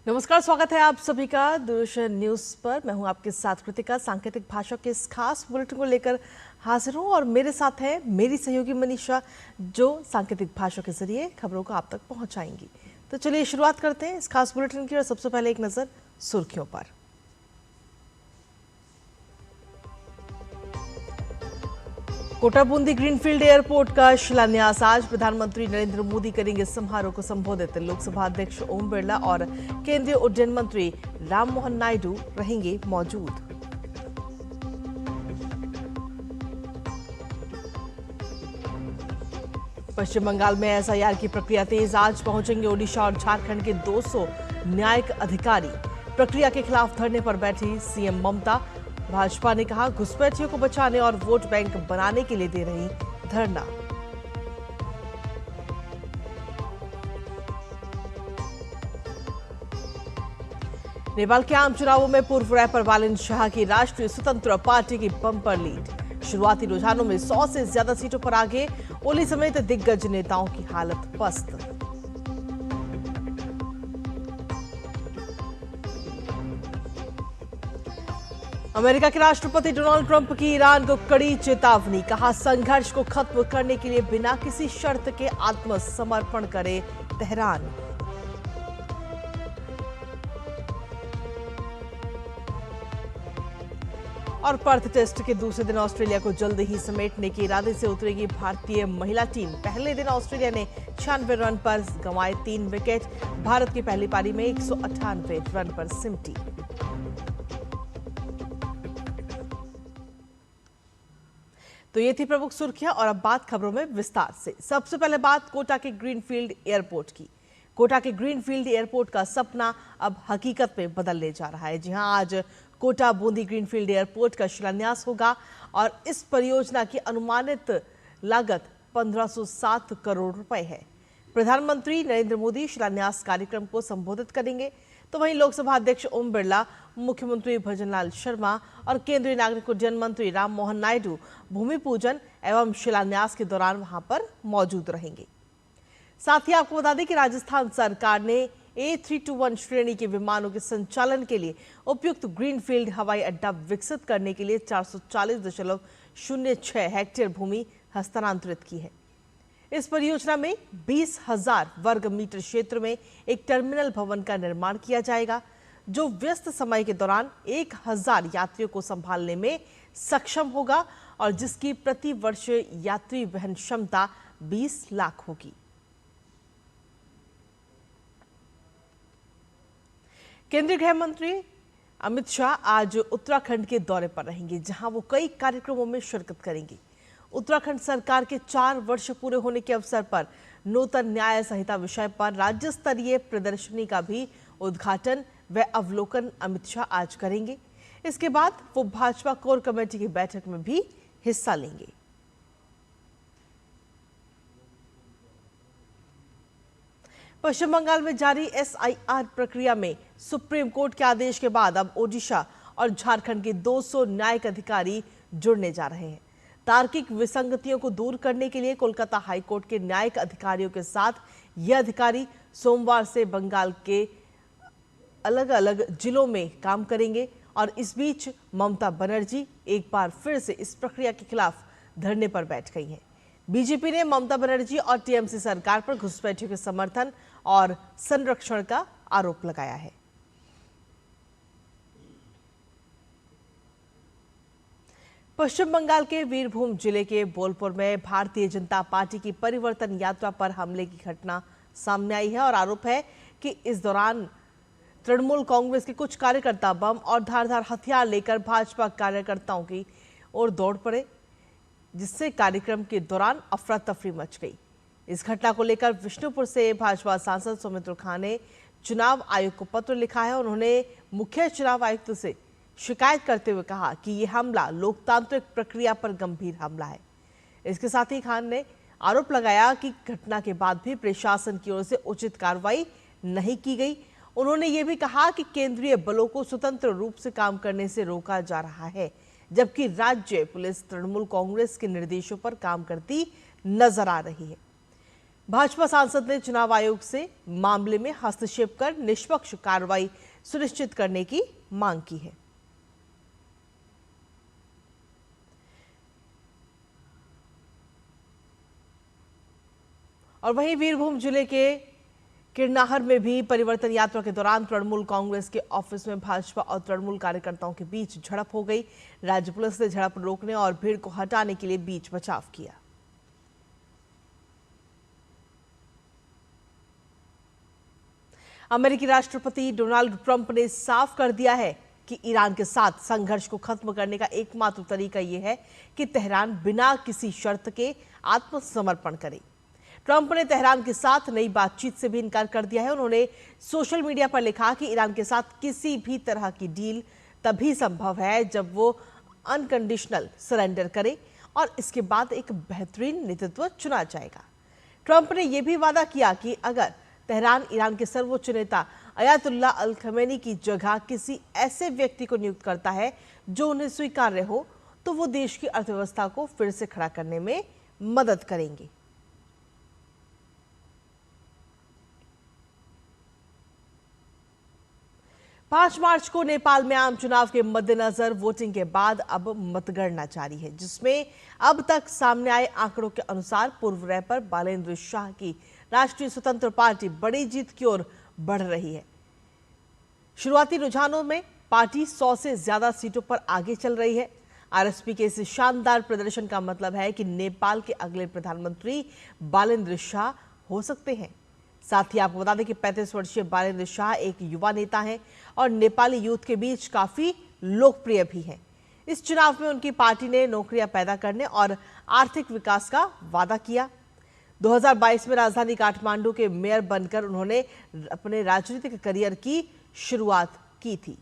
नमस्कार, स्वागत है आप सभी का दूरदर्शन न्यूज पर। मैं हूं आपके साथ कृतिका। सांकेतिक भाषा के इस खास बुलेटिन को लेकर हाजिर हूं और मेरे साथ है मेरी सहयोगी मनीषा, जो सांकेतिक भाषा के जरिए खबरों को आप तक पहुंचाएंगी। तो चलिए शुरुआत करते हैं इस खास बुलेटिन की और सबसे पहले एक नजर सुर्खियों पर। कोटा बूंदी ग्रीनफील्ड एयरपोर्ट का शिलान्यास आज प्रधानमंत्री नरेंद्र मोदी करेंगे समारोह को संबोधित। लोकसभा अध्यक्ष ओम बिरला और केंद्रीय उड्डयन मंत्री राममोहन नायडू रहेंगे मौजूद। पश्चिम बंगाल में एसआईआर की प्रक्रिया तेज। आज पहुंचेंगे ओडिशा और झारखंड के 200 न्यायिक अधिकारी। प्रक्रिया के खिलाफ धरने पर बैठी सीएम ममता। भाजपा ने कहा घुसपैठियों को बचाने और वोट बैंक बनाने के लिए दे रही धरना। नेपाल के आम चुनावों में पूर्व रैपर वालिन शाह की राष्ट्रीय स्वतंत्र पार्टी की बम्पर लीड। शुरुआती रुझानों में 100 से ज्यादा सीटों पर आगे। ओली समेत दिग्गज नेताओं की हालत पस्त। अमेरिका के राष्ट्रपति डोनाल्ड ट्रंप की ईरान को कड़ी चेतावनी। कहा संघर्ष को खत्म करने के लिए बिना किसी शर्त के आत्मसमर्पण करे तेहरान। और पर्थ टेस्ट के दूसरे दिन ऑस्ट्रेलिया को जल्द ही समेटने के इरादे से उतरेगी भारतीय महिला टीम। पहले दिन ऑस्ट्रेलिया ने 96 रन पर गंवाए 3 विकेट। भारत की पहली पारी में 198 रन पर सिमटी। तो ये थी प्रमुख सुर्खियां और अब बात खबरों में विस्तार से। सबसे पहले बात कोटा के ग्रीनफील्ड एयरपोर्ट की। कोटा के ग्रीनफील्ड एयरपोर्ट का सपना अब हकीकत में बदलने जा रहा है। जी हां, आज कोटा बूंदी ग्रीनफील्ड एयरपोर्ट का शिलान्यास होगा और इस परियोजना की अनुमानित लागत 1507 करोड़ रुपए है। प्रधानमंत्री नरेंद्र मोदी शिलान्यास कार्यक्रम को संबोधित करेंगे, तो वहीं लोकसभा अध्यक्ष ओम बिरला, मुख्यमंत्री भजनलाल शर्मा और केंद्रीय नागरिक उड्डयन मंत्री राममोहन नायडू भूमि पूजन एवं शिलान्यास के दौरान वहां पर मौजूद रहेंगे। साथ ही आपको बता दें कि राजस्थान सरकार ने A321 श्रेणी के विमानों के संचालन के लिए उपयुक्त ग्रीनफील्ड हवाई अड्डा विकसित करने के लिए 440.06 हेक्टेयर भूमि हस्तांतरित की है। इस परियोजना में 20,000 वर्ग मीटर क्षेत्र में एक टर्मिनल भवन का निर्माण किया जाएगा, जो व्यस्त समय के दौरान 1,000 यात्रियों को संभालने में सक्षम होगा और जिसकी प्रति वर्ष यात्री वहन क्षमता 20 लाख होगी। केंद्रीय गृह मंत्री अमित शाह आज उत्तराखंड के दौरे पर रहेंगे, जहां वो कई कार्यक्रमों में शिरकत करेंगे। उत्तराखंड सरकार के 4 वर्ष पूरे होने के अवसर पर नूतन न्याय संहिता विषय पर राज्य स्तरीय प्रदर्शनी का भी उद्घाटन व अवलोकन अमित शाह आज करेंगे। इसके बाद वो भाजपा कोर कमेटी की बैठक में भी हिस्सा लेंगे। पश्चिम बंगाल में जारी एसआईआर प्रक्रिया में सुप्रीम कोर्ट के आदेश के बाद अब ओडिशा और झारखंड के 200 न्यायिक अधिकारी जुड़ने जा रहे हैं। तार्किक विसंगतियों को दूर करने के लिए कोलकाता हाईकोर्ट के न्यायिक अधिकारियों के साथ ये अधिकारी सोमवार से बंगाल के अलग अलग जिलों में काम करेंगे। और इस बीच ममता बनर्जी एक बार फिर से इस प्रक्रिया के खिलाफ धरने पर बैठ गई हैं। बीजेपी ने ममता बनर्जी और टीएमसी सरकार पर घुसपैठियों के समर्थन और संरक्षण का आरोप लगाया है। पश्चिम बंगाल के वीरभूम जिले के बोलपुर में भारतीय जनता पार्टी की परिवर्तन यात्रा पर हमले की घटना सामने आई है और आरोप है कि इस दौरान तृणमूल कांग्रेस के कुछ कार्यकर्ता बम और धारदार हथियार लेकर भाजपा कार्यकर्ताओं की ओर दौड़ पड़े, जिससे कार्यक्रम के दौरान अफरा तफरी मच गई। इस घटना को लेकर विष्णुपुर से भाजपा सांसद सौमित्र खां ने चुनाव आयोग को पत्र लिखा है। उन्होंने मुख्य चुनाव आयुक्त से शिकायत करते हुए कहा कि यह हमला लोकतांत्रिक प्रक्रिया पर गंभीर हमला है। इसके साथ ही खान ने आरोप लगाया कि घटना के बाद भी प्रशासन की ओर से उचित कार्रवाई नहीं की गई। उन्होंने ये भी कहा कि केंद्रीय बलों को स्वतंत्र रूप से काम करने से रोका जा रहा है, जबकि राज्य पुलिस तृणमूल कांग्रेस के निर्देशों पर काम करती नजर आ रही है। भाजपा सांसद ने चुनाव आयोग से मामले में हस्तक्षेप कर निष्पक्ष कार्रवाई सुनिश्चित करने की मांग की है। और वहीं वीरभूम जिले के किरनाहर में भी परिवर्तन यात्रा के दौरान तृणमूल कांग्रेस के ऑफिस में भाजपा और तृणमूल कार्यकर्ताओं के बीच झड़प हो गई। राज्य पुलिस ने झड़प रोकने और भीड़ को हटाने के लिए बीच बचाव किया। अमेरिकी राष्ट्रपति डोनाल्ड ट्रंप ने साफ कर दिया है कि ईरान के साथ संघर्ष को खत्म करने का एकमात्र तरीका यह है कि तेहरान बिना किसी शर्त के आत्मसमर्पण करे। ट्रंप ने तेहरान के साथ नई बातचीत से भी इनकार कर दिया है। उन्होंने सोशल मीडिया पर लिखा कि ईरान के साथ किसी भी तरह की डील तभी संभव है जब वो अनकंडीशनल सरेंडर करे और इसके बाद एक बेहतरीन नेतृत्व चुना जाएगा। ट्रंप ने यह भी वादा किया कि अगर तेहरान ईरान के सर्वोच्च नेता अयातुल्लाह अल खमेनी की जगह किसी ऐसे व्यक्ति को नियुक्त करता है जो उन्हें स्वीकार्य हो, तो वो देश की अर्थव्यवस्था को फिर से खड़ा करने में मदद करेंगे। पांच मार्च को नेपाल में आम चुनाव के मद्देनजर वोटिंग के बाद अब मतगणना जारी है, जिसमें अब तक सामने आए आंकड़ों के अनुसार पूर्व रैपर बालेंद्र शाह की राष्ट्रीय स्वतंत्र पार्टी बड़ी जीत की ओर बढ़ रही है। शुरुआती रुझानों में पार्टी 100 से ज्यादा सीटों पर आगे चल रही है। आरएसपी के इस शानदार प्रदर्शन का मतलब है कि नेपाल के अगले प्रधानमंत्री बालेंद्र शाह हो सकते हैं। साथ ही आपको बता दें कि 35 वर्षीय बालेंद्र शाह एक युवा नेता हैं और नेपाली यूथ के बीच काफी लोकप्रिय भी हैं। इस चुनाव में उनकी पार्टी ने नौकरियां पैदा करने और आर्थिक विकास का वादा किया। 2022 में राजधानी काठमांडू के मेयर बनकर उन्होंने अपने राजनीतिक करियर की शुरुआत की थी।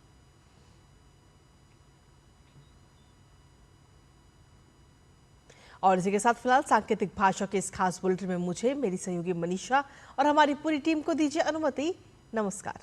और इसी के साथ फिलहाल सांकेतिक भाषा के इस खास बुलेटिन में मुझे, मेरी सहयोगी मनीषा और हमारी पूरी टीम को दीजिए अनुमति। नमस्कार।